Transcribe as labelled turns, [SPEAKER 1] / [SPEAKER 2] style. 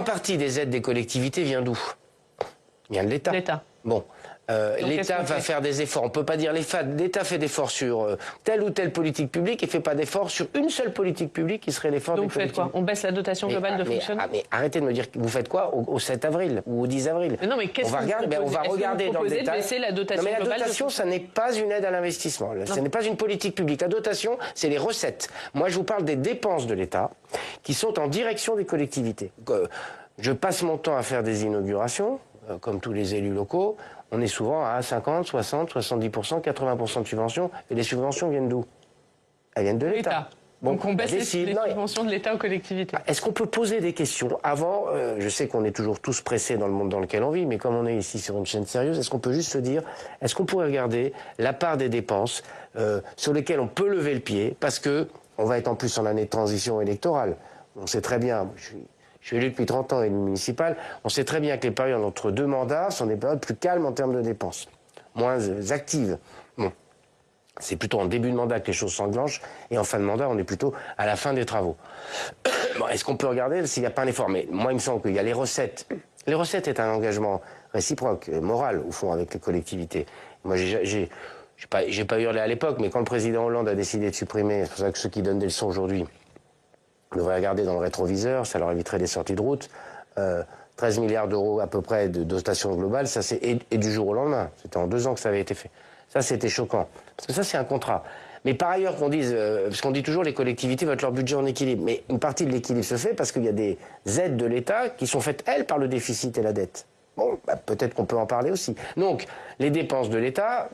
[SPEAKER 1] partie des aides des collectivités vient d'où? Vient de l'État.
[SPEAKER 2] L'État.
[SPEAKER 1] Bon. L'État va faire des efforts. On ne peut pas dire l'État fait d'efforts sur telle ou telle politique publique et ne fait pas d'efforts sur une seule politique publique qui serait l'effort des collectivités.
[SPEAKER 2] Donc vous faites quoi? On baisse la dotation globale de fonctionnement?
[SPEAKER 1] Mais arrêtez de me dire, vous faites quoi au 7 avril ou au 10 avril?
[SPEAKER 2] Mais non, mais qu'est-ce que vous proposez?
[SPEAKER 1] On va regarder dans le détail.
[SPEAKER 2] De baisser la dotation
[SPEAKER 1] non, mais la
[SPEAKER 2] globale
[SPEAKER 1] dotation, ça n'est pas une aide à l'investissement. Ce n'est pas une politique publique. La dotation, c'est les recettes. Moi, je vous parle des dépenses de l'État qui sont en direction des collectivités. Je passe mon temps à faire des inaugurations, comme tous les élus locaux. On est souvent à 50, 60, 70%, 80% de subventions. Et les subventions viennent d'où? Elles viennent de l'État.
[SPEAKER 2] Bon, donc on baisse les subventions de l'État aux collectivités.
[SPEAKER 1] Est-ce qu'on peut poser des questions avant je sais qu'on est toujours tous pressés dans le monde dans lequel on vit, mais comme on est ici sur une chaîne sérieuse, est-ce qu'on peut juste se dire, est-ce qu'on pourrait regarder la part des dépenses sur lesquelles on peut lever le pied, parce que on va être en plus en année de transition électorale. On sait très bien, je suis élu depuis 30 ans, élu municipal, on sait très bien que les périodes entre deux mandats sont des périodes plus calmes en termes de dépenses, moins actives. Bon. C'est plutôt en début de mandat que les choses s'enclenchent, et en fin de mandat, on est plutôt à la fin des travaux. Bon, est-ce qu'on peut regarder s'il n'y a pas un effort? Mais moi, il me semble qu'il y a les recettes. Les recettes est un engagement réciproque, moral, au fond, avec les collectivités. Moi, j'ai pas hurlé à l'époque, mais quand le président Hollande a décidé de supprimer, c'est pour ça que ceux qui donnent des leçons aujourd'hui devraient regarder dans le rétroviseur, ça leur éviterait des sorties de route. 13 milliards d'euros à peu près de dotation globale, ça c'est et du jour au lendemain. C'était en 2 ans que ça avait été fait. Ça, c'était choquant. Parce que ça, c'est un contrat. Mais par ailleurs, qu'on dise, parce qu'on dit toujours les collectivités mettent leur budget en équilibre. Mais une partie de l'équilibre se fait parce qu'il y a des aides de l'État qui sont faites, elles, par le déficit et la dette. Bon, bah, peut-être qu'on peut en parler aussi. Donc, les dépenses de l'État,